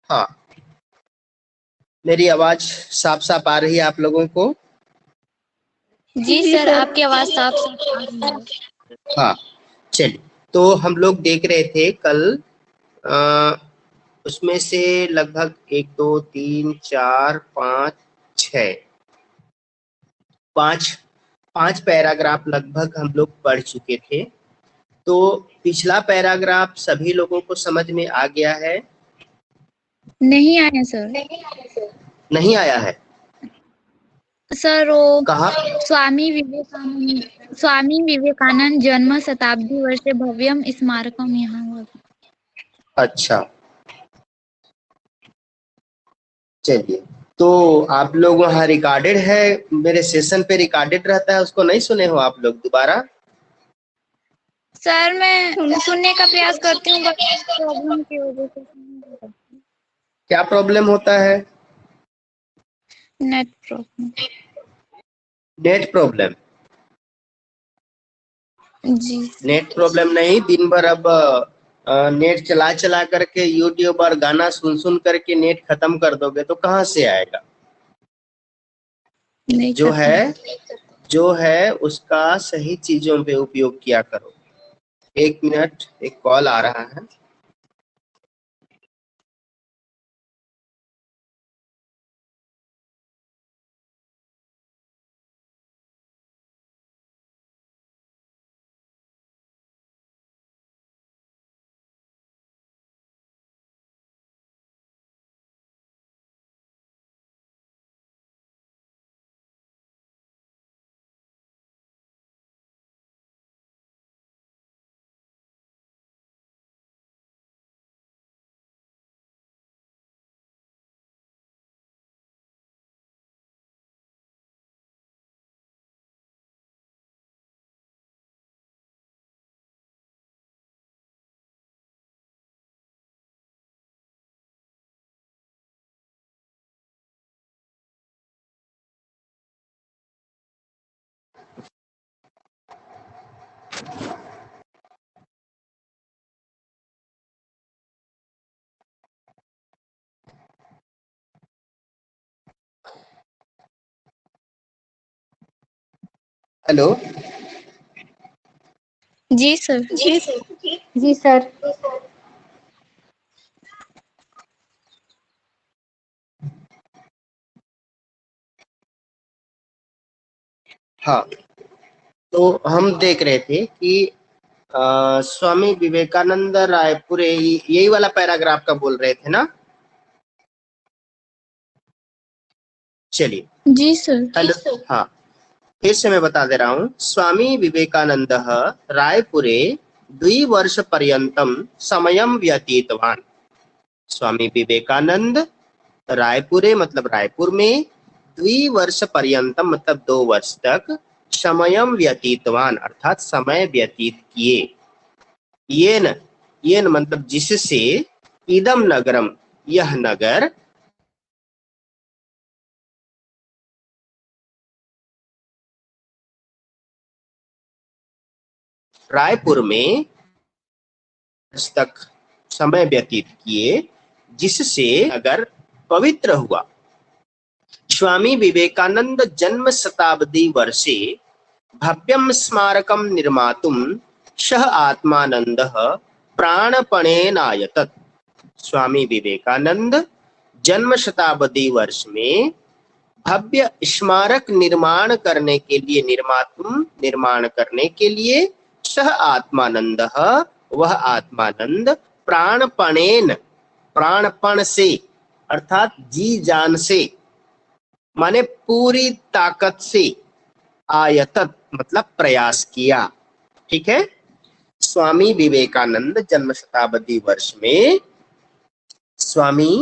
हाँ, मेरी आवाज साफ साफ आ रही है आप लोगों को? जी सर, आपकी आवाज साफ साफ आ रही है। हाँ, चलिए। तो हम लोग देख रहे थे कल उसमें से लगभग 1 2 3 4 5 6 पांच पैराग्राफ लगभग हम लोग पढ़ चुके थे। तो पिछला पैराग्राफ सभी लोगों को समझ में आ गया है? नहीं आया सर। नहीं आया है सर वो कहा? स्वामी विवेकानंद जन्म शताब्दी वर्षे भव्यम स्मारकम यहाँ हुआ। अच्छा, चलिए। तो आप लोग वहाँ रिकॉर्डेड है, मेरे सेशन पे रिकॉर्डेड रहता है, उसको नहीं सुने हो आप लोग दोबारा? सर मैं सुनने का प्रयास करती हूँ, बट प्रॉब्लम की वजह से क्या प्रॉब्लम होता है? Net problem. Net problem? जी नेट प्रॉब्लम नहीं, दिन भर अब नेट चला चला करके यूट्यूब और गाना सुन सुन करके नेट खत्म कर दोगे तो कहाँ से आएगा? नहीं जो खत्म। है उसका सही चीजों पे उपयोग किया करो। 1 मिनट, एक कॉल आ रहा है। हेलो। जी सर। जी सर। हाँ, तो हम देख रहे थे कि स्वामी विवेकानंद रायपुरे, यही वाला पैराग्राफ का बोल रहे थे ना? चलिए। जी सर। हेलो। हाँ, फिर से मैं बता दे रहा हूँ। स्वामी विवेकानंद रायपुरे 2 वर्षपर्यन्तं समयं व्यतीतवान्। स्वामी विवेकानंद रायपुरे मतलब रायपुर में 2 वर्षपर्यन्तं मतलब 2 वर्ष तक समयं व्यतीतवान् अर्थात समय व्यतीत किए। येन मतलब जिससे, इदम नगरम यह नगर, रायपुर में तक समय व्यतीत किए, जिससे नगर पवित्र हुआ। स्वामी विवेकानंद जन्म शताब्दी वर्षे भव्यं स्मारकं निर्मातुं सः आत्मानन्दः प्राणपणेनायतत। स्वामी विवेकानंद जन्म शताब्दी वर्ष में भव्य स्मारक निर्माण करने के लिए सह आत्मानंद, वह आत्मानंद प्राणपणेन, प्राणपण से अर्थात जी जान से, माने पूरी ताकत से, आयतत मतलब प्रयास किया। ठीक है। स्वामी विवेकानंद जन्म शताब्दी वर्ष में स्वामी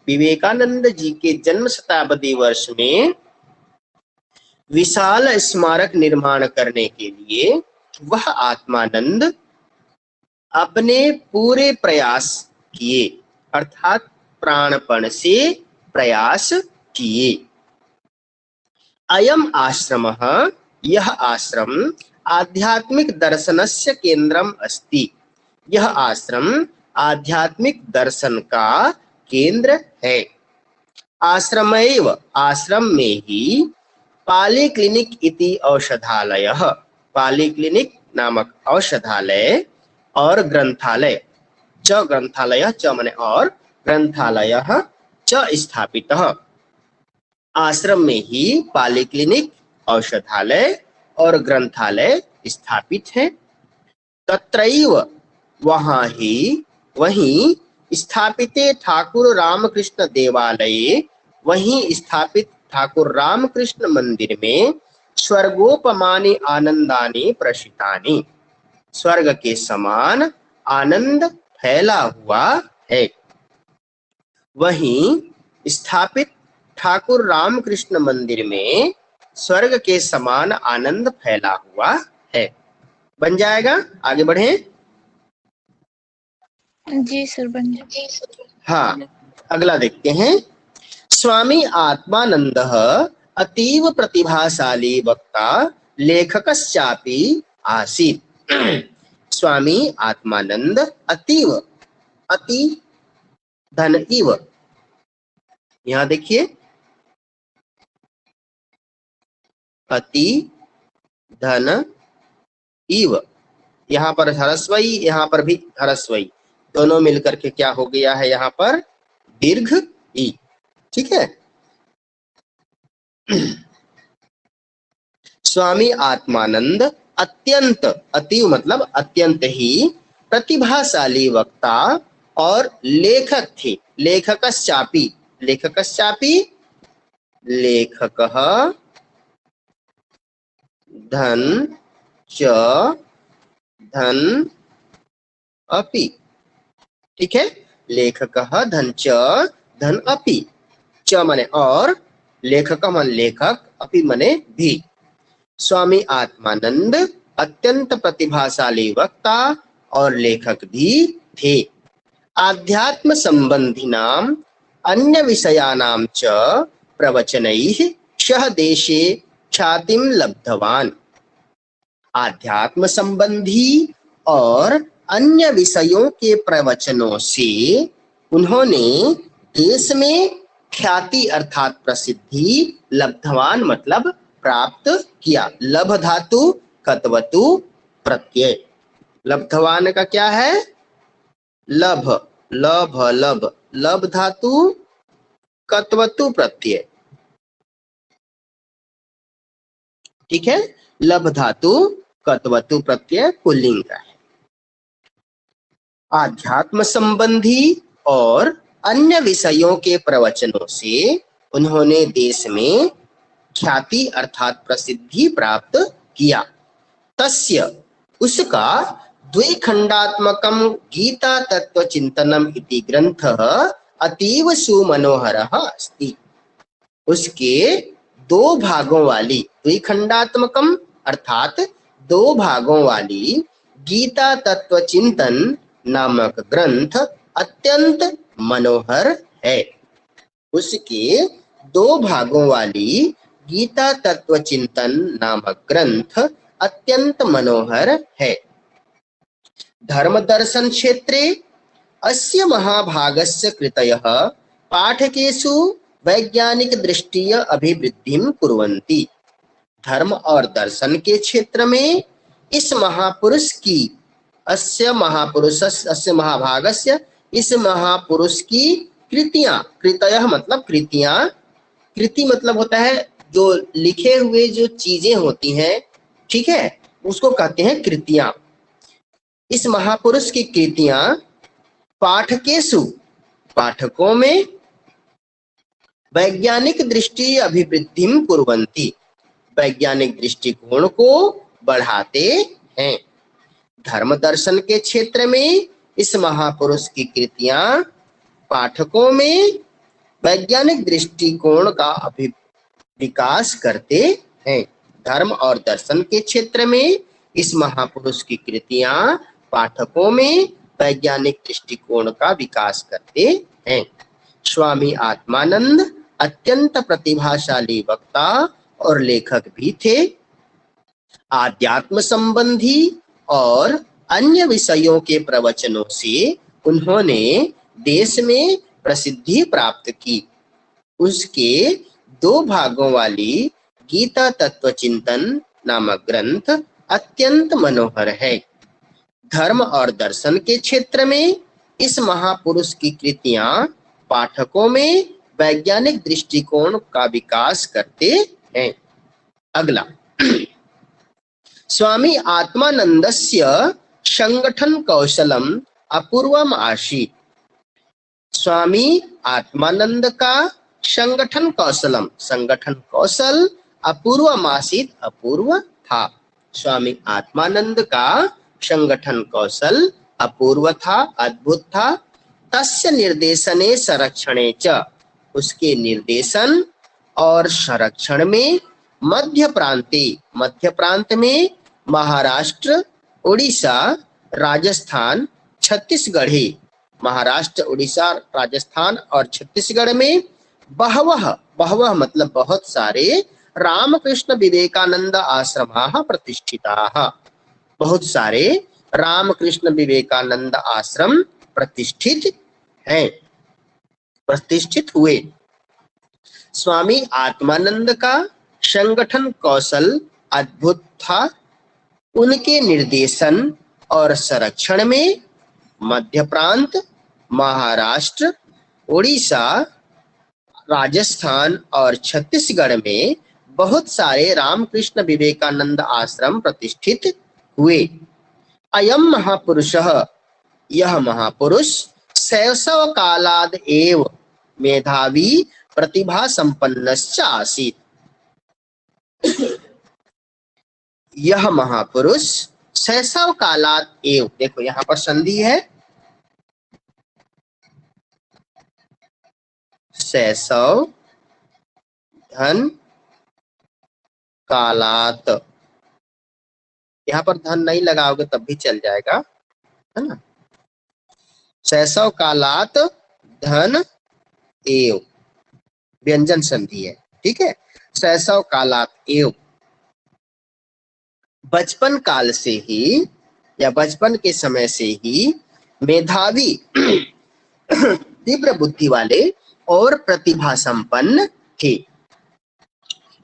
विवेकानंद जी के जन्म शताब्दी वर्ष में विशाल स्मारक निर्माण करने के लिए वह आत्मानंद अपने पूरे प्रयास किए अर्थात प्राणपण से प्रयास किए। अयम आश्रमः, यह आश्रम आध्यात्मिक दर्शनस्य केंद्रम अस्ति। यह आश्रम आध्यात्मिक दर्शन का केंद्र है। आश्रमैव, आश्रम में ही पाली क्लिनिक इति औषधालयः, पाली क्लिनिक नामक औषधालय और ग्रंथालय, च ग्रंथालयः, च माने और, ग्रंथालयः च स्थापितः। आश्रम में ही पाली क्लिनिक, औषधालय और ग्रंथालय स्थापित है। तत्रैव, वहाँ ही, वहीं स्थापिते ठाकुर रामकृष्ण देवालये, वहीं स्थापित ठाकुर रामकृष्ण मंदिर में स्वर्गोपमानि आनंदानि प्रशितानि, स्वर्ग के समान आनंद फैला हुआ है। वहीं स्थापित ठाकुर रामकृष्ण मंदिर में स्वर्ग के समान आनंद फैला हुआ है। बन जाएगा, आगे बढ़े। जी सर, बन जाए। हाँ, अगला देखते हैं। स्वामी आत्मानंदः अतीव प्रतिभाशाली वक्ता लेखकश्चापि आसीत्। स्वामी आत्मानंद अतीव, अति धन इव, यहाँ देखिए, अति धन इव, यहाँ पर ह्रस्वई, यहाँ पर भी ह्रस्वई, दोनों मिलकर के क्या हो गया है यहाँ पर, दीर्घ ई। ठीक है। स्वामी आत्मानंद अत्यंत, अतीव मतलब अत्यंत ही प्रतिभाशाली वक्ता और लेखक थे। लेखकश्चापि, लेखकश्चापि, लेखकः धन च धन अपि। ठीक है, लेखकः धन च धन अपि, च माने और, लेखक मन लेखक, अपि माने भी। स्वामी आत्मानंद अत्यंत प्रतिभाशाली वक्ता और लेखक भी थे। आध्यात्म संबंधी नाम अन्य विषयानां च प्रवचनैः सह देशे ख्यातिं लब्धवान्। आध्यात्म संबंधी और अन्य विषयों के प्रवचनों से उन्होंने देश में ख्याति अर्थात प्रसिद्धि, लब्धवान मतलब प्राप्त किया। लभ धातु कतवतु प्रत्यय, लब्धवान का क्या है, लभ, लभ लभ, लभ धातु कतवतु प्रत्यय। ठीक है, लभ धातु कतवतु प्रत्यय पुल्लिंग का है। आध्यात्म संबंधी और अन्य विषयों के प्रवचनों से उन्होंने देश में ख्याति अर्थात प्रसिद्धि प्राप्त किया। तस्य, उसका द्विखंडात्मकं गीता तत्व चिंतनम इति ग्रंथः अतीव सुमनोहरः अस्ति। उसके दो भागों वाली, द्विखंडात्मकम अर्थात दो भागों वाली गीता तत्व चिंतन नामक ग्रंथ अत्यंत मनोहर है। उसके दो भागों वाली गीता तत्व चिंतन नामक ग्रंथ अत्यंत मनोहर है। धर्म दर्शन क्षेत्रे अस्य महाभागस्य कृतयः पाठकेषु वैज्ञानिक दृष्टीय अभिवृद्धिं कुर्वन्ति। धर्म और दर्शन के क्षेत्र में इस महापुरुष की, अस्य महाभागस्य, इस महापुरुष की कृतियां, कृतयः मतलब कृतियां, कृति मतलब होता है जो लिखे हुए जो चीजें होती हैं, ठीक है, उसको कहते हैं कृतियां। इस महापुरुष की कृतियां पाठकेषु, पाठकों में, वैज्ञानिक दृष्टि अभिवृद्धिं कुर्वन्ति, वैज्ञानिक दृष्टिकोण को बढ़ाते हैं। धर्म दर्शन के क्षेत्र में इस महापुरुष की कृतियां पाठकों में वैज्ञानिक दृष्टिकोण का विकास करते हैं। धर्म और दर्शन के क्षेत्र में इस महापुरुष की कृतियां पाठकों में वैज्ञानिक दृष्टिकोण का विकास करते हैं। स्वामी आत्मानंद अत्यंत प्रतिभाशाली वक्ता और लेखक भी थे। आध्यात्म संबंधी और अन्य विषयों के प्रवचनों से उन्होंने देश में प्रसिद्धि प्राप्त की। उसके 2 भागों वाली गीता तत्व चिंतन नामक ग्रंथ अत्यंत मनोहर है। धर्म और दर्शन के क्षेत्र में इस महापुरुष की कृतियां पाठकों में वैज्ञानिक दृष्टिकोण का विकास करते हैं। अगला, स्वामी आत्मानंदस्य संगठन कौशलम अपूर्वम आसीत्। स्वामी आत्मानंद का संगठन कौशल अपूर्व आसीत्, अपूर्व था। स्वामी आत्मानंद का संगठन कौशल अपूर्व था, अद्भुत था। तस्य निर्देशने संरक्षणे च, उसके निर्देशन और संरक्षण में मध्य प्रांत में महाराष्ट्र, उड़ीसा, राजस्थान, छत्तीसगढ़, महाराष्ट्र, उड़ीसा, राजस्थान और छत्तीसगढ़ में बहवः मतलब बहुत सारे रामकृष्ण विवेकानंद आश्रमाः प्रतिष्ठिताः, बहुत सारे रामकृष्ण विवेकानंद आश्रम प्रतिष्ठित हैं, प्रतिष्ठित हुए। स्वामी आत्मानंद का संगठन कौशल अद्भुत था। उनके निर्देशन और संरक्षण में मध्य प्रांत, महाराष्ट्र, उड़ीसा, राजस्थान और छत्तीसगढ़ में बहुत सारे रामकृष्ण विवेकानंद आश्रम प्रतिष्ठित हुए। अयम महापुरुषः, यह महापुरुष शैशव कालाद एव मेधावी प्रतिभा संपन्नश्च आसीत्। यह महापुरुष शैशव कालाद एव, देखो यहाँ पर संधि है, शैशव धन कालात, यहाँ पर धन नहीं लगाओगे तब भी चल जाएगा, है ना। शैशव कालात धन एव, व्यंजन संधि है, ठीक है। शैशव कालात एव, बचपन काल से ही या बचपन के समय से ही मेधावी तीव्र बुद्धि वाले और प्रतिभा संपन्न थे।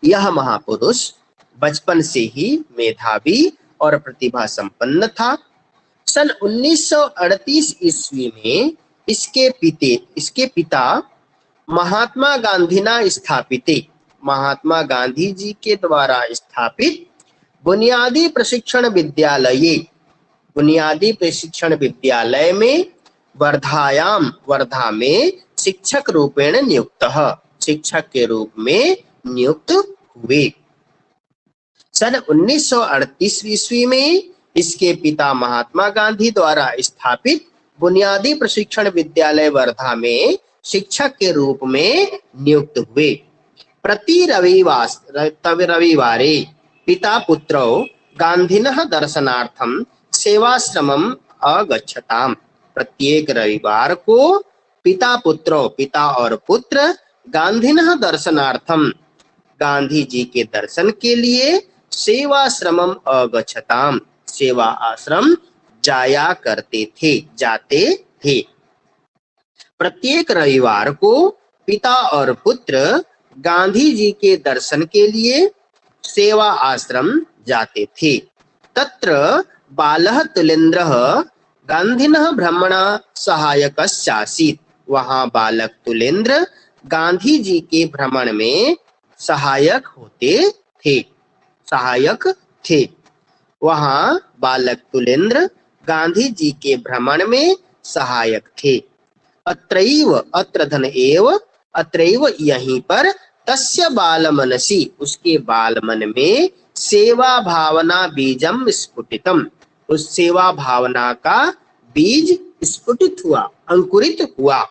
यह महापुरुष बचपन से ही मेधावी और प्रतिभा संपन्न था। सन 1938 ईस्वी में इसके पिता महात्मा गांधीना स्थापित, महात्मा गांधी जी के द्वारा स्थापित बुनियादी प्रशिक्षण विद्यालय में वर्धा में शिक्षक रूपेण नियुक्तः, शिक्षक के रूप में नियुक्त हुए। सन 1938 ईस्वी में इसके पिता महात्मा गांधी द्वारा स्थापित बुनियादी प्रशिक्षण विद्यालय वर्धा में शिक्षक के रूप में नियुक्त हुए। प्रति रविवारे पिता पुत्रौ गांधिनः दर्शनार्थम सेवाश्रमम अगच्छताम। प्रत्येक रविवार को पिता और पुत्र गांधिनः दर्शनार्थम, गांधी जी के दर्शन के लिए सेवाश्रमम अगच्छताम, सेवा आश्रम जाते थे। प्रत्येक रविवार को पिता और पुत्र गांधी जी के दर्शन के लिए सेवा आश्रम जाते थे। तत्र बालः तुलेन्द्रः गांधिनः भ्रमणा सहायकश्चासीत्। वहां बालक तुलेन्द्र गांधी जी के भ्रमण में सहायक थे। वहां बालक तुलेन्द्र गांधी जी के भ्रमण में सहायक थे। अत्रैव यहीं पर तस्य बाल मनसी, उसके बाल मन में सेवा भावना बीजम स्फुटितम, उस सेवा भावना का बीज स्फुटित हुआ, अंकुरित हुआ।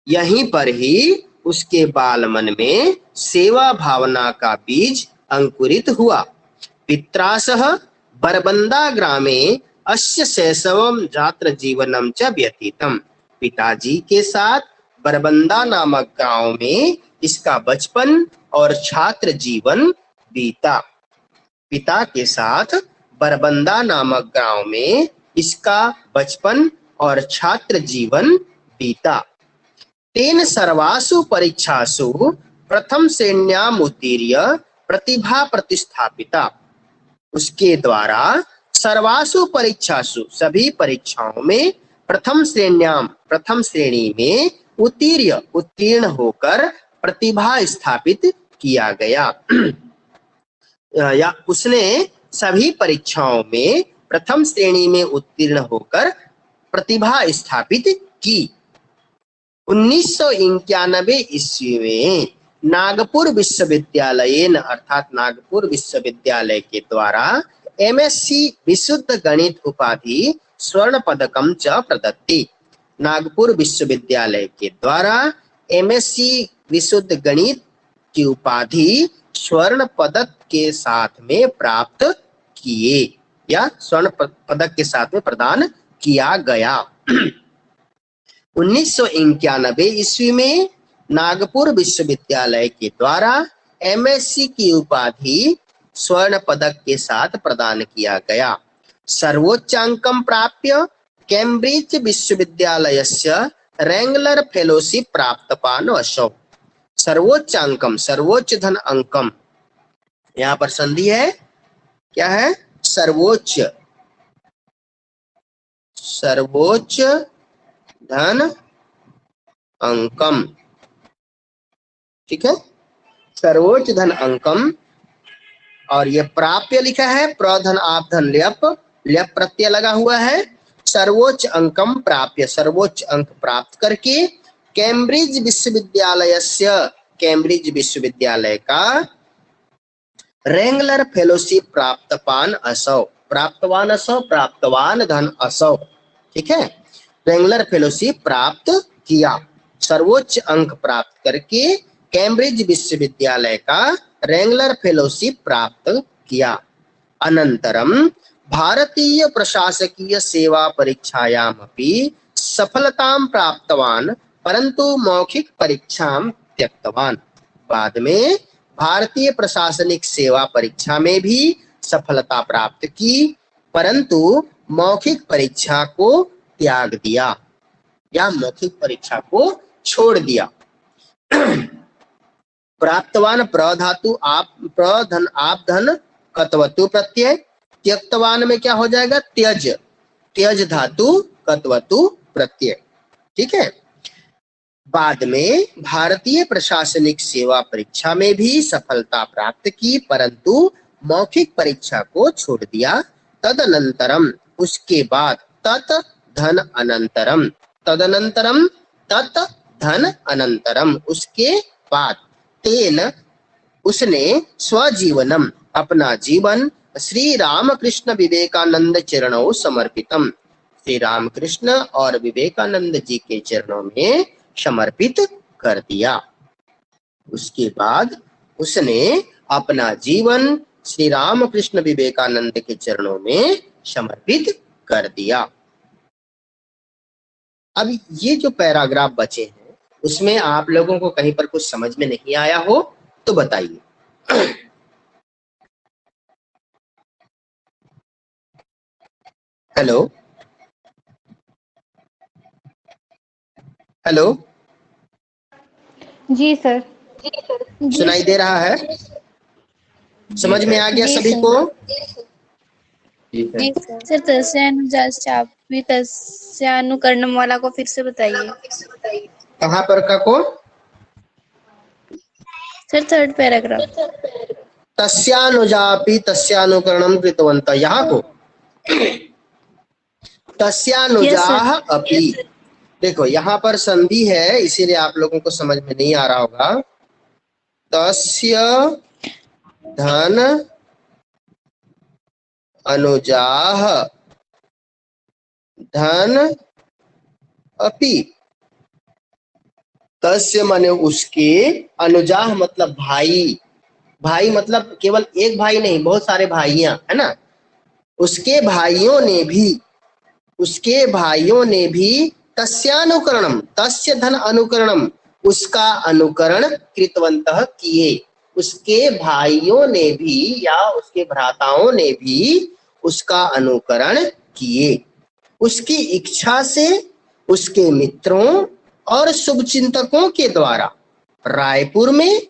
यहीं पर ही उसके बाल मन में सेवा भावना का बीज अंकुरित हुआ। पित्रा सह बरबंदा ग्रामे अस्य शैशवम जात्र जीवनम च व्यतीतम। पिताजी के साथ बरबंदा नामक गांव में इसका बचपन और छात्र जीवन बीता। पिता के साथ बरबंदा नामक गांव में इसका बचपन और छात्र जीवन बीता। तेन सर्वासु परीक्षासु प्रथम श्रेण्याम उत्तीर्य प्रतिभा प्रतिस्थापिता। उसके द्वारा सर्वासु परीक्षासु सभी परीक्षाओं में प्रथम श्रेणी में उत्तीर्ण होकर प्रतिभा स्थापित किया गया। या उसने सभी परीक्षाओं में प्रथम श्रेणी में उत्तीर्ण होकर प्रतिभा स्थापित की। 1991 ईस्वी में नागपुर विश्वविद्यालय अर्थात नागपुर विश्वविद्यालय के द्वारा एमएससी विशुद्ध गणित उपाधि स्वर्ण पदकम च प्रदत्ति। नागपुर विश्वविद्यालय के द्वारा एमएससी विशुद्ध गणित की उपाधि स्वर्ण पदक के साथ में प्राप्त किए या स्वर्ण पदक के साथ में प्रदान किया गया। 1991 ईस्वी में नागपुर विश्वविद्यालय के द्वारा एमएससी की उपाधि स्वर्ण पदक के साथ प्रदान किया गया। सर्वोच्चांकं प्राप्य कैम्ब्रिज विश्वविद्यालयस्य रेंगलर फेलोशिप प्राप्तवान असौ। सर्वोच्चांकम सर्वोच्च धन अंकम, यहाँ पर संधि है, क्या है? सर्वोच्च धन अंकम, ठीक है, सर्वोच्च धन अंकम। और ये प्राप्य लिखा है, प्रधन आप धन ल्यप प्रत्यय लगा हुआ है। सर्वोच्च अंकम प्राप्य, सर्वोच्च अंक प्राप्त करके कैम्ब्रिज विश्वविद्यालय का रेंगलर फेलोशिप प्राप्तवान धन असौ, ठीक है, रेंगलर फेलोशिप प्राप्त किया। सर्वोच्च अंक प्राप्त करके कैम्ब्रिज विश्वविद्यालय का रेंगलर फेलोशिप प्राप्त किया। अनंतरम भारतीय प्रशासकीय सेवा परीक्षायाम अपि सफलतां प्राप्तवान परंतु मौखिक परीक्षां त्यक्तवान। बाद में भारतीय प्रशासनिक सेवा परीक्षा में भी सफलता प्राप्त की परंतु मौखिक परीक्षा को त्याग दिया या मौखिक परीक्षा को छोड़ दिया। प्राप्तवान प्रधातु आप धन कतवतु प्रत्यय, त्यक्तवान में क्या हो जाएगा? त्यज धातु कतवतु प्रत्यय, ठीक है। बाद में भारतीय प्रशासनिक सेवा परीक्षा में भी सफलता प्राप्त की परंतु मौखिक परीक्षा को छोड़ दिया। तदनंतरम उसके बाद तत् धन अनंतरम उसके बाद तेन उसने स्वजीवनम अपना जीवन श्री रामकृष्ण विवेकानंद चरणों समर्पितम, श्री रामकृष्ण और विवेकानंद जी के चरणों में समर्पित कर दिया। उसके बाद उसने अपना जीवन श्री रामकृष्ण विवेकानंद के चरणों में समर्पित कर दिया। अब ये जो पैराग्राफ बचे हैं उसमें आप लोगों को कहीं पर कुछ समझ में नहीं आया हो तो बताइए। हेलो हेलो, जी सर। सुनाई दे रहा है? समझ में आ गया सभी को? जी सर। तस्यानुकरणम वाला को फिर से बताइए। कहाँ पर का को? Sir third paragraph. तस्यानुजापि तस्यानुकरणम कृतवन्तः, यहाँ को तस्यानुजाह अपि। देखो यहाँ पर संधि है इसीलिए आप लोगों को समझ में नहीं आ रहा होगा। तस्य धन अनुजाह धन अपि, तस्य माने उसके, अनुजाह मतलब भाई, भाई मतलब केवल एक भाई नहीं, बहुत सारे भाइयां है ना। उसके भाइयों ने भी तस्यानुकरणम, तस्य धन अनुकरणम, उसका अनुकरण कृतवन्तः किए। उसके भाइयों ने भी या उसके भ्राताओं ने भी उसका अनुकरण किए। उसकी इच्छा से उसके मित्रों और शुभचिंतकों के द्वारा रायपुर में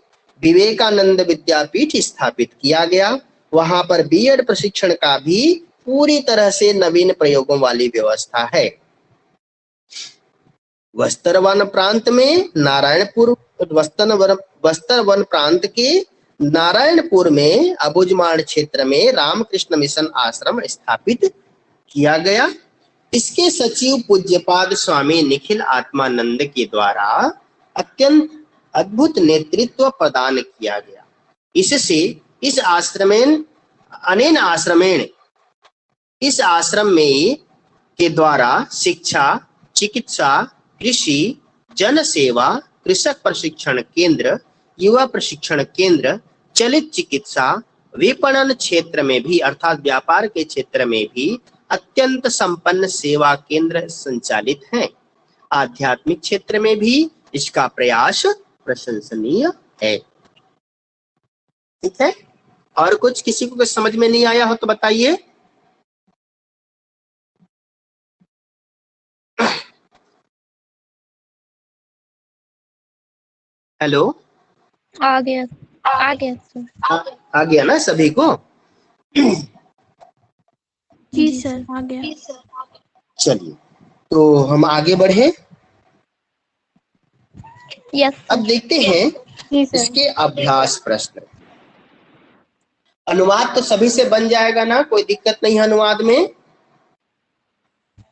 विवेकानंद विद्यापीठ स्थापित किया गया। वहां पर बीएड प्रशिक्षण का भी पूरी तरह से नवीन प्रयोगों वाली व्यवस्था है। बस्तर वन प्रांत में नारायणपुर बस्तर वन प्रांत के नारायणपुर में अबुझमाड़ क्षेत्र में रामकृष्ण मिशन आश्रम स्थापित किया गया। इसके सचिव पूज्यपाद स्वामी निखिल आत्मानंद के द्वारा अत्यंत अद्भुत नेतृत्व प्रदान किया गया। इससे इस आश्रम में के द्वारा शिक्षा, चिकित्सा, कृषि, जन सेवा, कृषक प्रशिक्षण केंद्र, युवा प्रशिक्षण केंद्र, चलित चिकित्सा, विपणन क्षेत्र में भी अर्थात व्यापार के क्षेत्र में भी अत्यंत संपन्न सेवा केंद्र संचालित हैं। आध्यात्मिक क्षेत्र में भी इसका प्रयास प्रशंसनीय है। ठीक है, और कुछ किसी को समझ में नहीं आया हो तो बताइए। हेलो, आ गया सर। आ गया ना सभी को? जी सर, आ गया। चलिए, तो हम आगे बढ़े। यस अब देखते हैं इसके अभ्यास प्रश्न। अनुवाद तो सभी से बन जाएगा ना, कोई दिक्कत नहीं है अनुवाद में?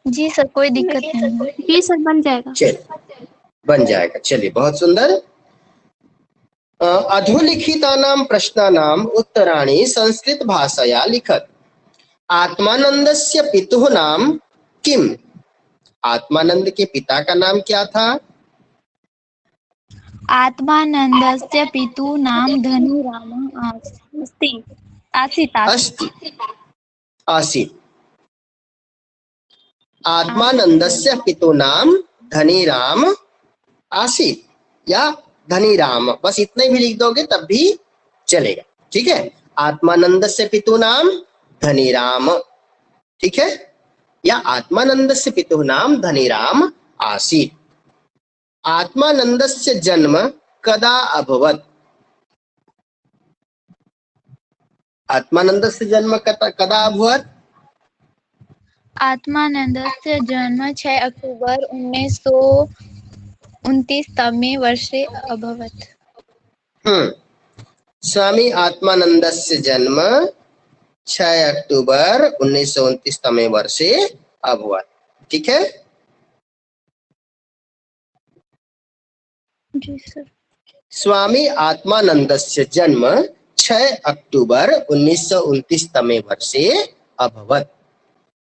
जी सर, कोई दिक्कत नहीं। जी सर, बन जाएगा। चलिए, बन जाएगा। चलिए, बहुत सुंदर। अधोलिखितानां प्रश्नानां उत्तराणि संस्कृत भाषया लिखत। आत्मानंदस्य पितुः नाम किम? आत्मानंद के पिता का नाम क्या था? आत्मानंदस्य पितुः नाम धनीराम आसीत्। आत्मानंदस्य पितुः नाम धनीराम आसीत् या धनीराम, बस इतने भी लिख दोगे तब भी चलेगा। ठीक है, आत्मानंदस्य पितुः नाम धनीराम, ठीक है, या आत्मानंदस्य पितुः नाम धनीराम आसीत्। आत्मानंदस्य जन्म कदा अभवत्? आत्मानंदस्य जन्म कदा अभवत्? आत्मानंदस्य जन्म 6 अक्टूबर 1929 तमे वर्षे अभवत्। स्वामी आत्मानंदस्य जन्म 6 अक्टूबर 1929 तमे वर्षे अभवत्। ठीक है, जी सर। स्वामी आत्मानंदस्य जन्म 6 अक्टूबर 1929 तमे वर्षे अभवत्।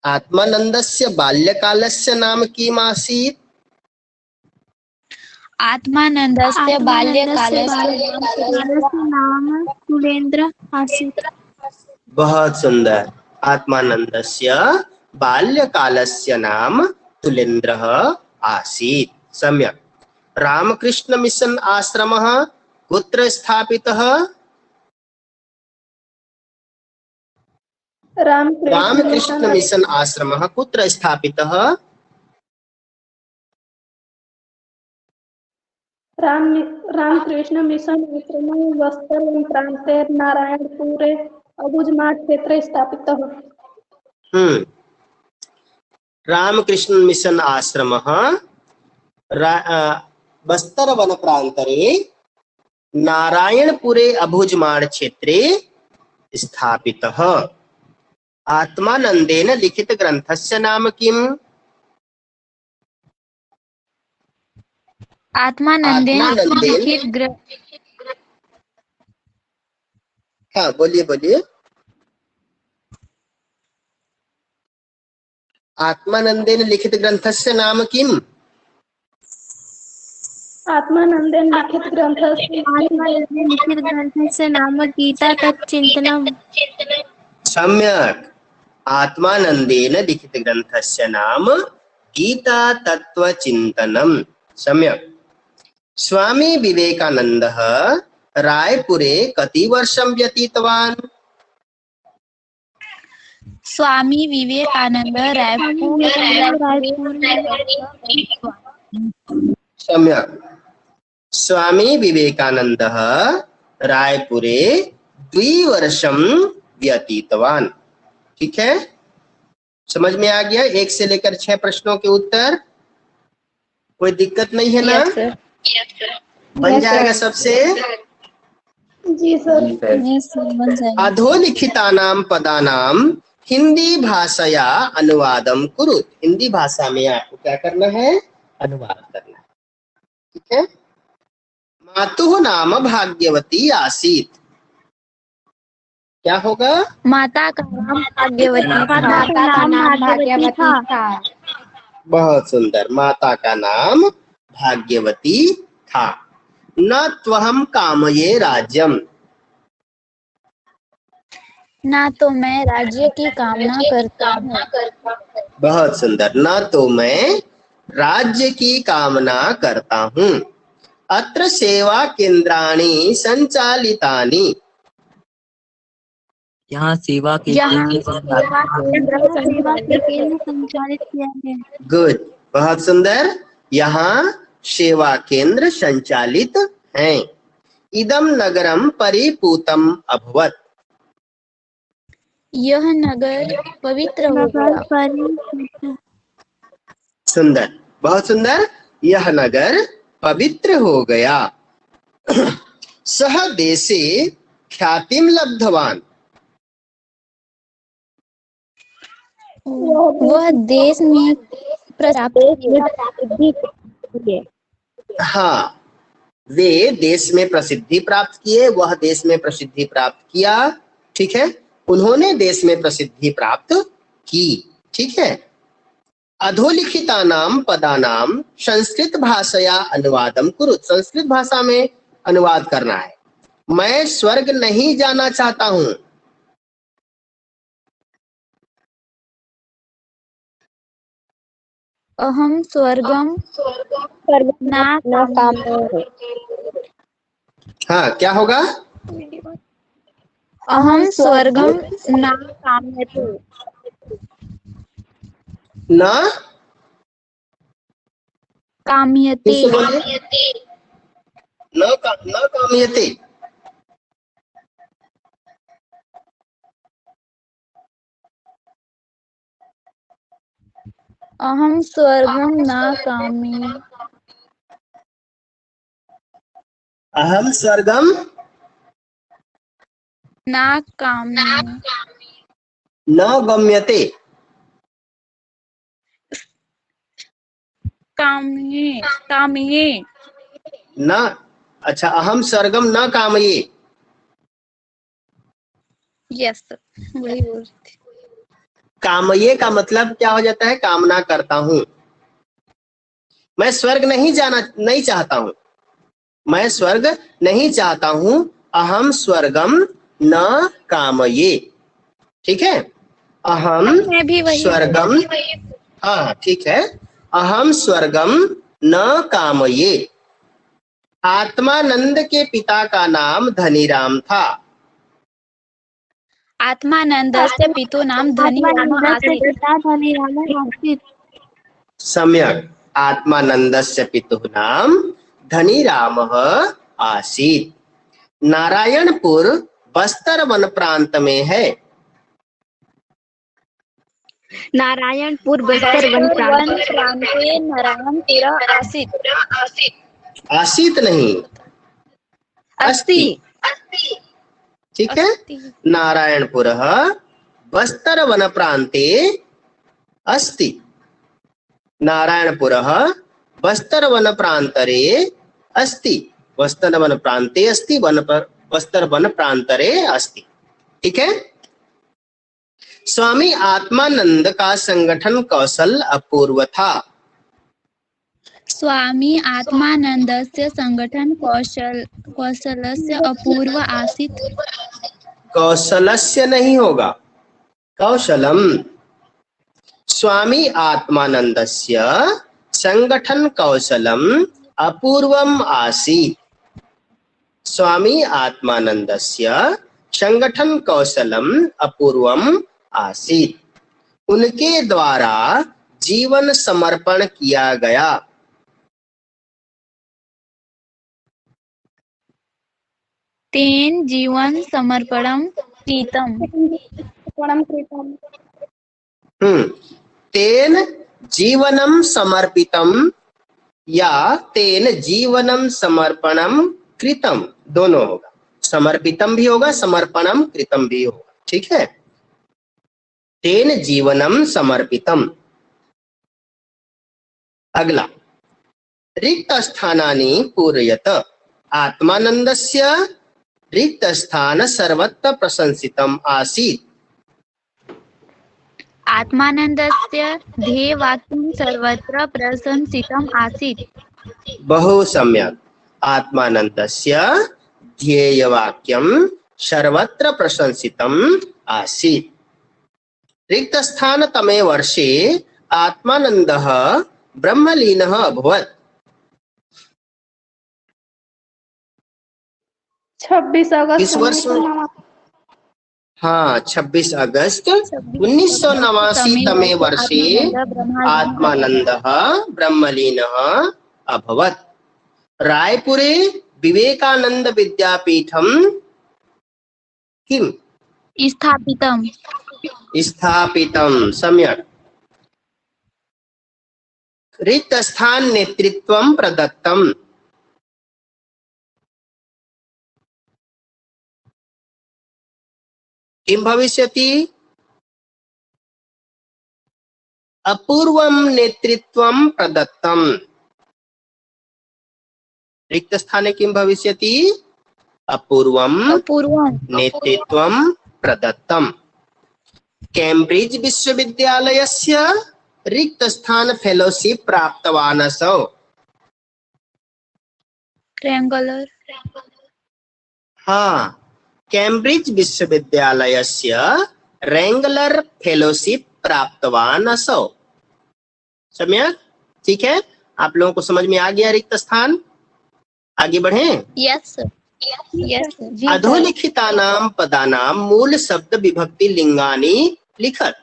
आत्मानंदस्य बाल्यकालस्य नाम किम् आसीत्? आत्मानंदस्य बाल्यकालस्य नाम तुलेंद्र आसीत्। बहुत सुंदर। आत्मानंदस्य बाल्यकालस्य नाम तुलेन्द्रः आसीत्। सम्यक्। रामकृष्ण मिशन आश्रमः कुत्र स्थापितः? रामकृष्ण मिशन आश्रमः कुत्र स्थापितः? रामकृष्ण मिशन आश्रमः बस्तर वन प्रान्ते नारायणपुरे अबुझमाड़ क्षेत्रे स्थापितः। रामकृष्ण मिशन आश्रमः बस्तर वन प्रान्तरे नारायणपुरे अबुझमाड़ क्षेत्रे स्थापितः। आत्मानंदेन लिखित ग्रंथस्य नाम किम्? आत्मानंदेन लिखित हाँ, बोलिए। आत्मानंदेन लिखित ग्रंथस्य नाम किम्? आत्मानंदेन लिखित ग्रंथस्य नाम गीता तच्चिन्तनम्। सम्यक्। आत्मानंदेन लिखित ग्रंथस्य नाम गीता तत्वचिन्तनम्। सम्यक्। स्वामी विवेकानन्दः रायपुरे कति वर्षं व्यतीतवान्? स्वामी विवेकानंद सम्यक्। स्वामी विवेकानन्दः रायपुरे 2 वर्षं व्यतीतवान्। ठीक है, समझ में आ गया? 1 से लेकर 6 प्रश्नों के उत्तर। कोई दिक्कत नहीं है ना? Yes sir. बन जाएगा सबसे? जी सर। यस सर, बन जाएगा। अधोलिखितानां पदानां हिंदी भाषया अनुवादम कुरु। हिंदी भाषा में आपको क्या करना है? अनुवाद करना है। ठीक है। मातुः नाम भाग्यवती आसीत। क्या होगा? माता का नाम भाग्यवती माता था। का नाम भाग्यवती था। बहुत सुंदर। माता का नाम भाग्यवती था। न त्वहम कामये राज्यम। ना तो मैं राज्य की कामना करता हूँ। बहुत सुंदर। न तो मैं राज्य की कामना करता हूँ। अत्र सेवा केंद्राणि संचालितानि। यहाँ सेवा के यहाँ केंद्र सेवा के केंद्र संचालित किया गया। गुड, बहुत सुंदर। यहाँ सेवा केंद्र संचालित हैं। इदम नगरम परिपूतम अभवत। यह नगर पवित्र हो नगर गया। सुंदर, बहुत सुंदर। यह नगर पवित्र हो गया। सह देशे ख्यातिम लब्धवान। वह देश में प्रसिद्धि। हाँ, वे देश में प्रसिद्धि प्राप्त किए। वह देश में प्रसिद्धि प्राप्त किया। ठीक है, उन्होंने देश में प्रसिद्धि प्राप्त की। ठीक है। अधोलिखितानां पदानां संस्कृत भाषया अनुवादम कुरु। संस्कृत भाषा में अनुवाद करना है। मैं स्वर्ग नहीं जाना चाहता हूँ। अहम स्वर्गम न कामये। हाँ, क्या होगा? अहम स्वर्गम न कामयते। न कामयते। किससे बोलिए? न कामयते। अहम स्वर्गम न कामये। अहम स्वर्गम न कामये। न गम्यते। कामये। कामये। न, अच्छा, अहम स्वर्गम न कामये। यस, वही बोल रही थी। कामये का मतलब क्या हो जाता है? कामना करता हूँ। मैं स्वर्ग नहीं चाहता हूँ। मैं स्वर्ग नहीं चाहता हूँ। अहम स्वर्गम न कामये। ठीक है। अहम मैं भी वही स्वर्गम, हाँ ठीक है। अहम स्वर्गम न कामये। आत्मानंद के पिता का नाम धनीराम था। आत्मानंदस्य पितु नाम धनीराम आसीत्। आसीत्। सम्यक। आत्मानंदस्य पितुः नाम धनीरामः आसीत्। नारायणपुर बस्तर वन प्रांत में है। नारायणपुर बस्तर वन प्रांत। प्रांते नारायणपुर आसीत्। आसीत नहीं, अस्ति। ठीक है। नारायणपुर बस्तर वन प्रांते अस्ति। नारायणपुर बस्तर वन प्रांतरे अस्ति। बस्तर वन प्रांते अस्ति। बस्तर वन प्रांतरे अस्ति। ठीक है। स्वामी आत्मानंद का संगठन कौशल अपूर्व था। स्वामी आत्मानंदस्य संगठन कौशलस्य अपूर्व आसीत्। कौशलस्य नहीं होगा, कौशलम। स्वामी आत्मानंदस्य संगठन कौशलम अपूर्वम आसीत्। स्वामी आत्मानंदस्य संगठन कौशलम अपूर्वम आसीत्। उनके द्वारा जीवन समर्पण किया गया। तेन जीवन समर्पणम प्रीतम। परम कृतम। तेन जीवनम समर्पितम या तेन जीवनम समर्पणम कृतम, दोनों होगा। समर्पितम भी होगा, समर्पणम कृतम भी होगा। ठीक है, तेन जीवनम समर्पितम। अगला, रिक्त स्थानानि पूरयत। आत्मानंदस्य रिक्त स्थान सर्वत्र प्रशंसितम आसीत्। आत्मानंदस्य ध्येयवाक्यं सर्वत्र प्रशंसितम् आसीत्। बहु सम्यक। आत्मानंदस्य ध्येयवाक्यं सर्वत्र प्रशंसितम आसीत्। रिक्तस्थानतमे वर्षे आत्मानन्दः ब्रह्मलीनः अभवत्। 26 अगस्त किस वर्ष में? 1989। हाँ, 26 अगस्त 1989 तमे वर्षे आत्मानन्दः ब्रह्मलीनः अभवत्। रायपुरे विवेकानंद विद्यापीठं किम् स्थापितम्। स्थापितं। सम्यक्। रिक्तस्थान नेतृत्वं प्रदत्तम्। किं भविष्यति? अपूर्वं नेतृत्वं प्रदत्तम्। रिक्तस्थाने किं भविष्यति? अपूर्वं नेतृत्वं प्रदत्तम्। कैम्ब्रिज विश्वविद्यालयस्य रिक्तस्थान फेलोशिप प्राप्तवान् असौ। ट्रायंगुलर। हाँ, कैम्ब्रिज विश्वविद्यालयस्य रैंगलर फेलोशिप प्राप्तवान् असौ। सम्यक। ठीक है, आप लोगों को समझ में आ गया रिक्त स्थान? आगे बढ़ें। Yes sir. Yes sir. अधोलिखितानां पदानां मूल शब्द विभक्ति लिंगानि लिखत।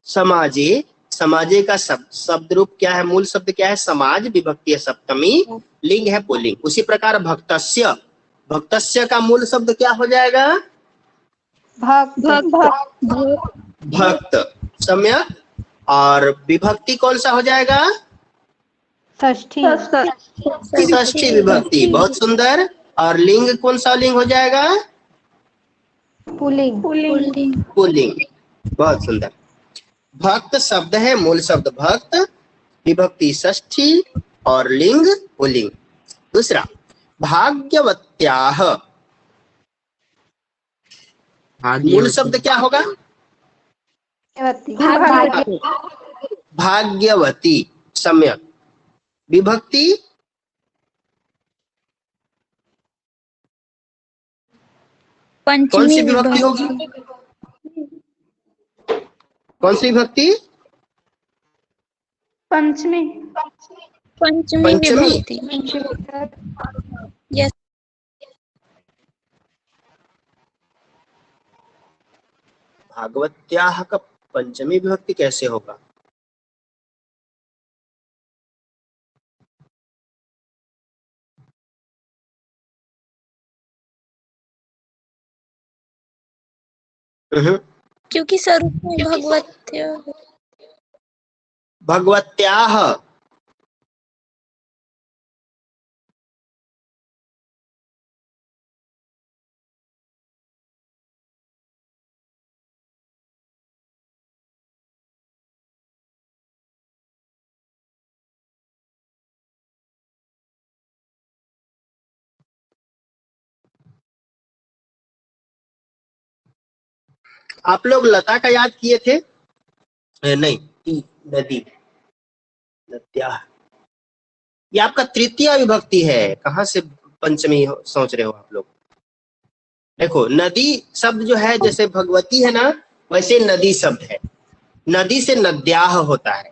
समाजे, समाजे का शब्द रूप क्या है? मूल शब्द क्या है? समाज। विभक्ति है सप्तमी, लिंग है पुल्लिंग। उसी प्रकार भक्तस्य, भक्तस्य का मूल शब्द क्या हो जाएगा? भक्त। सम्यक। और विभक्ति कौन सा हो जाएगा? षष्ठी। षष्ठी विभक्ति। बहुत सुंदर। और लिंग कौन सा लिंग हो जाएगा? पुल्लिंग। पुल्लिंग। बहुत सुंदर। भक्त शब्द है मूल शब्द भक्त, विभक्ति षष्ठी और लिंग पुल्लिंग। दूसरा, भाग्यवत्याः, मूल शब्द क्या होगा? भाग्यवती। सम्यक। विभक्ति कौन सी विभक्ति होगी? कौन सी विभक्ति? पंचमी। पंचमी विभक्ति। यस। भागवत्याः का पंचमी विभक्ति कैसे होगा? क्योंकि स्वरूप में भगवत्य। भगवत्याः। आप लोग लता का याद किए थे? नहीं, नदी, नद्या। ये आपका तृतीय विभक्ति है। कहाँ से पंचमी सोच रहे हो आप लोग? देखो, नदी शब्द जो है, जैसे भगवती है ना, वैसे नदी शब्द है। नदी से नद्याह होता है।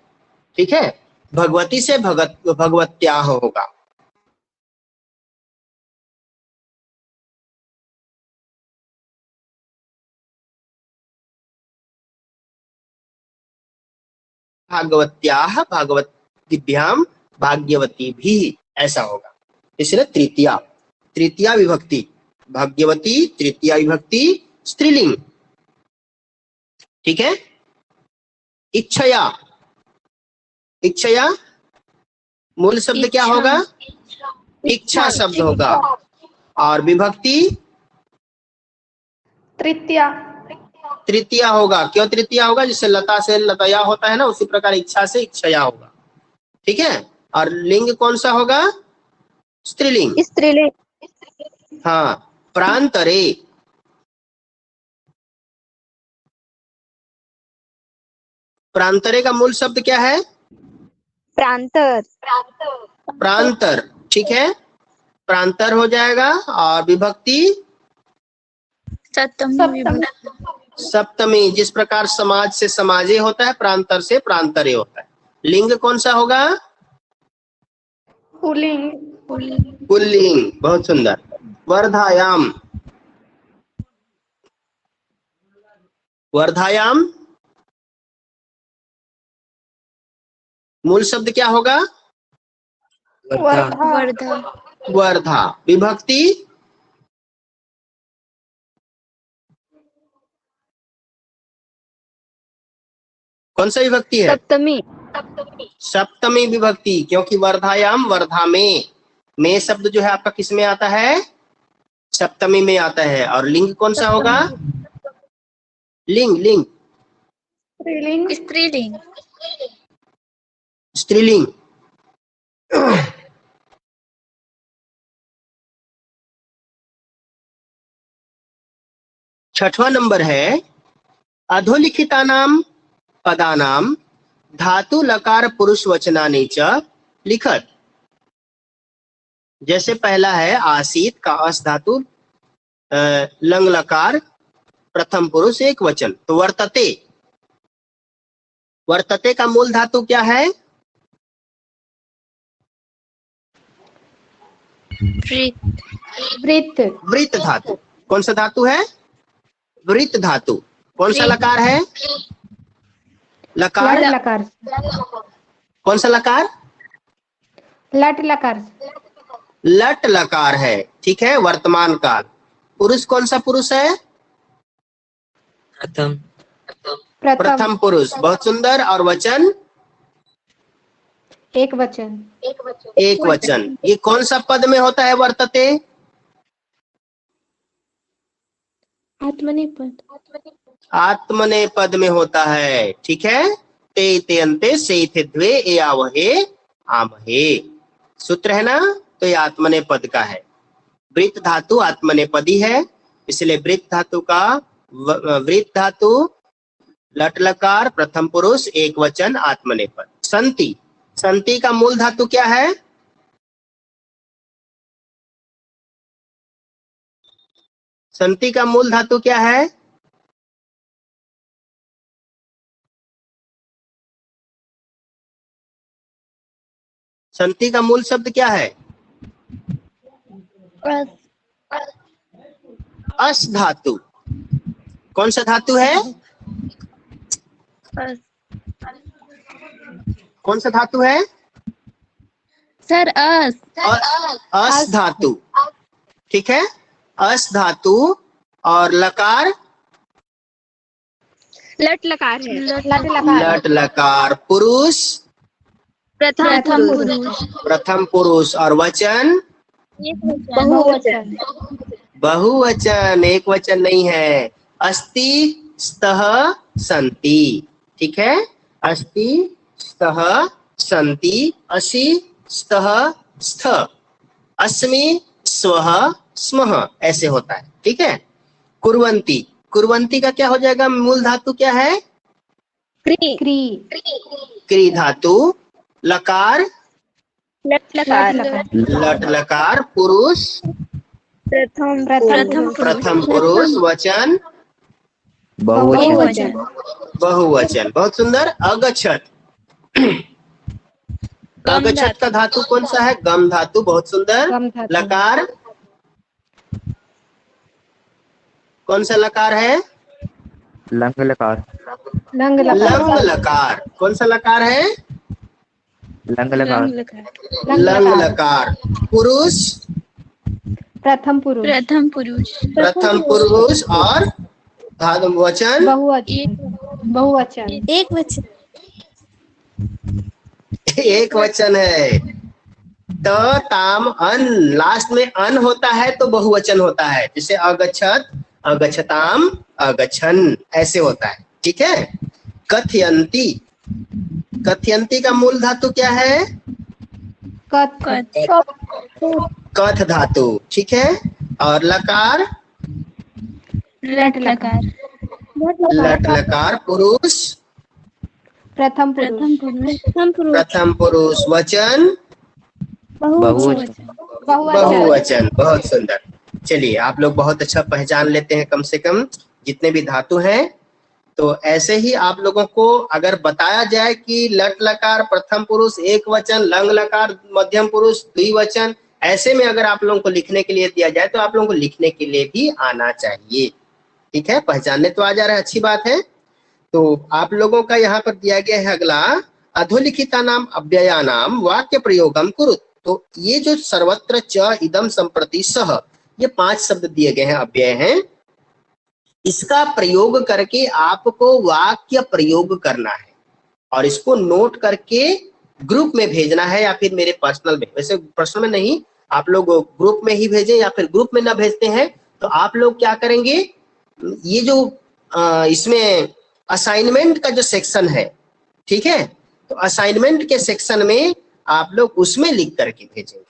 ठीक है, भगवती से भगवत्याह होगा। भागवत्याः भागवतीभ्याम भाग्यवती भी, ऐसा होगा। इसलिए तृतीया, तृतीया विभक्ति, भाग्यवती तृतीया विभक्ति स्त्रीलिंग। ठीक है। इच्छया, इच्छया मूल शब्द क्या इच्छा। होगा? इच्छा शब्द होगा। और विभक्ति तृतीया। तृतीया होगा। क्यों तृतीया होगा? जिससे लता से लतया होता है ना, उसी प्रकार इच्छा से इच्छया होगा। ठीक है। और लिंग कौन सा होगा? स्त्रीलिंग। स्त्रीलिंग। हाँ। प्रांतरे, प्रांतरे का मूल शब्द क्या है? प्रांतर। प्रांतर। ठीक है, प्रांतर हो जाएगा। और विभक्ति सप्तमी सप्तमी। जिस प्रकार समाज से समाजे होता है, प्रांतर से प्रांतरे होता है। लिंग कौन सा होगा? पुल्लिंग। पुल्लिंग। बहुत सुंदर। वर्धायाम, वर्धायाम मूल शब्द क्या होगा? वर्धा। वर्धा। वर्धा। विभक्ति कौन सा विभक्ति है? सप्तमी। सप्तमी विभक्ति। क्योंकि वर्धायाम, वर्धा में शब्द जो है आपका किस में आता है? सप्तमी में आता है। और लिंग कौन सा होगा? लिंग, लिंग स्त्रीलिंग। स्त्रीलिंग। स्त्रीलिंग। छठवां नंबर है अधोलिखितानाम पदानाम धातु लकार पुरुष वचनानि च लिखत। जैसे पहला है आसीत का अस धातु लंग लकार प्रथम पुरुष एक वचन। तो वर्तते, वर्तते का मूल धातु क्या है? वृत्त। वृत्त धातु। कौन सा धातु है? वृत्त धातु। कौन सा लकार है? लकार। लट लकार। कौन सा लकार? लट लकार। लट लकार है। ठीक है। वर्तमान काल। पुरुष कौन सा पुरुष है? प्रथम। प्रथम पुरुष। बहुत सुंदर। और वचन एक वचन। एक वचन। ये कौन सा पद में होता है वर्तते? आत्मनेपद। आत्मनेपद में होता है। ठीक है। ते ते अन्ते से थे द्वे ए आवहे आमहे। सूत्र है ना। तो ये आत्मनेपद का है। वृत्त धातु आत्मनेपदी है, इसलिए वृत्त धातु का वृत्त धातु लट लकार प्रथम पुरुष एक वचन आत्मनेपद। संति, संति का मूल धातु क्या है? संति का मूल धातु क्या है? संति का मूल शब्द क्या है? अस धातु। कौन सा धातु है? कौन सा धातु है? सर अस। अस धातु। ठीक है। अस धातु। और लकार लट लकार है। लट लकार। पुरुष प्रथम पुरुष। प्रथम पुरुष। और वचन बहुवचन। बहुवचन, एक वचन नहीं है। अस्ति स्तः सन्ति। ठीक है। अस्ति स्तः सन्ति, असि स्तः स्थ, अस्मि स्वः स्मः, ऐसे होता है। ठीक है। कुर्वन्ति, कुर्वन्ति का क्या हो जाएगा? मूल धातु क्या है? क्री। क्री धातु। लकार लट लकार। लट लकार। पुरुष प्रथम पुरुष। वचन बहुवचन। बहुवचन। बहुत सुंदर। अगच्छत, अगच्छत का धातु कौन सा है? गम धातु। बहुत सुंदर। गम धातु। लकार कौन सा लकार है? लंग लकार। लंग लकार। कौन सा लकार है? लंग लकार। लंग लकार। लंग लकार। पुरुष प्रथम पुरुष। प्रथम पुरुष। प्रथम पुरुष और धातु वचन बहुवचन। बहुवचन। एक वचन। एक वचन है। त ताम अन, लास्ट में अन होता है तो बहुवचन होता है, जैसे अगच्छत अगच्छताम अगच्छन ऐसे होता है। ठीक है। कथयंती, कथयंती का मूल धातु क्या है? कथ। कथ धातु। ठीक है। और लकार लट लकार। लट लकार। पुरुष प्रथम पुरुष। प्रथम पुरुष। प्रथम पुरुष। वचन बहुवचन। बहुवचन। बहुत सुंदर। चलिए, आप लोग बहुत अच्छा पहचान लेते हैं कम से कम जितने भी धातु हैं। तो ऐसे ही आप लोगों को अगर बताया जाए कि लट लकार प्रथम पुरुष एक वचन, लंग लकार मध्यम पुरुष द्विवचन, ऐसे में अगर आप लोगों को लिखने के लिए दिया जाए तो आप लोगों को लिखने के लिए भी आना चाहिए। ठीक है, पहचानने तो आ जा रहा है, अच्छी बात है। तो आप लोगों का यहाँ पर दिया गया है अगला, अधोलिखिता नाम अव्यया नाम वाक्य प्रयोगम कुरुत। तो ये जो सर्वत्र च इदम संप्रति सह, ये 5 शब्द दिए गए हैं, अव्यय हैं। इसका प्रयोग करके आपको वाक्य प्रयोग करना है और इसको नोट करके ग्रुप में भेजना है या फिर मेरे पर्सनल में। वैसे पर्सनल में नहीं, आप लोग ग्रुप में ही भेजें, या फिर ग्रुप में ना भेजते हैं तो आप लोग क्या करेंगे, ये जो इसमें असाइनमेंट का जो सेक्शन है, ठीक है, तो असाइनमेंट के सेक्शन में आप लोग उसमें लिख करके भेजेंगे।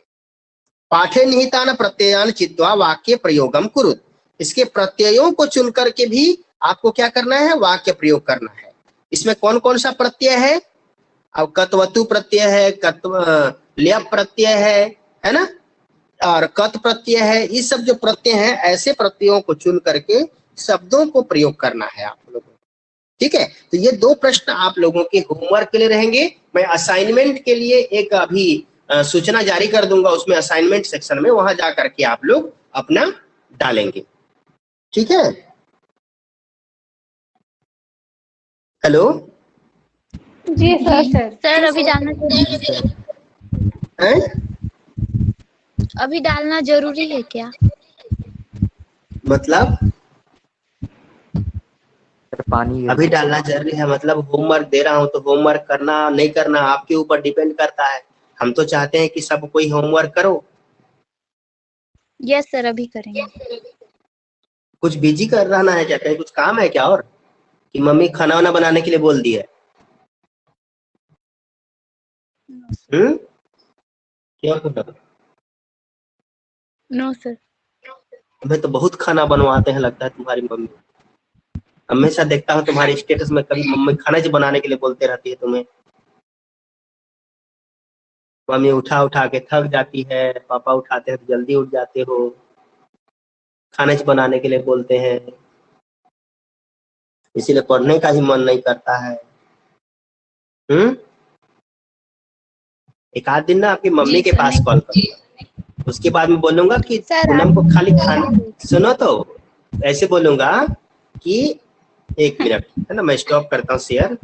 पाठे निहितान प्रत्ययान चित्वा वाक्य प्रयोगम कुरुत। इसके प्रत्ययों को चुन करके भी आपको क्या करना है, वाक्य प्रयोग करना है। इसमें कौन कौन सा प्रत्यय है? अब कत्वतु प्रत्यय है, ल्यप प्रत्यय है ना, और कत प्रत्यय है। ये सब जो प्रत्यय हैं, ऐसे प्रत्ययों को चुन करके शब्दों को प्रयोग करना है आप लोगों को। ठीक है, तो ये 2 प्रश्न आप लोगों के होमवर्क के लिए रहेंगे। मैं असाइनमेंट के लिए एक अभी सूचना जारी कर दूंगा, उसमें असाइनमेंट सेक्शन में, वहां जा करके आप लोग अपना डालेंगे। ठीक है। हेलो जी सर। सर अभी डालना जरूरी है? अभी डालना जरूरी है क्या? मतलब पानी अभी डालना जरूरी है मतलब होमवर्क दे रहा हूं तो होमवर्क करना नहीं करना आपके ऊपर डिपेंड करता है। हम तो चाहते हैं कि सब कोई होमवर्क करो। यस सर, अभी करेंगे। कुछ बिजी कर रहना है क्या? कहीं कुछ काम है क्या? और कि मम्मी खाना वाना बनाने के लिए बोल दी है? क्या बोला? No sir. हमें तो बहुत खाना बनवाते हैं लगता है तुम्हारी मम्मी। हमेशा देखता हूँ तुम्हारे स्टेटस में, कभी मम्मी खाना जो बनाने के लिए बोलते रहती है तुम्हें। मम्मी उठा उठा के थक जाती है, पापा उठाते हैं तो जल्दी उठ जाते हो, खाना बनाने के लिए बोलते हैं, इसीलिए पढ़ने का ही मन नहीं करता है। एक आध दिन ना आपकी मम्मी के पास कॉल करूंगा, उसके बाद में बोलूंगा कि पूनम को खाली खाना, सुनो तो ऐसे बोलूंगा कि 1 मिनट है ना, मैं स्टॉप करता हूँ शेयर।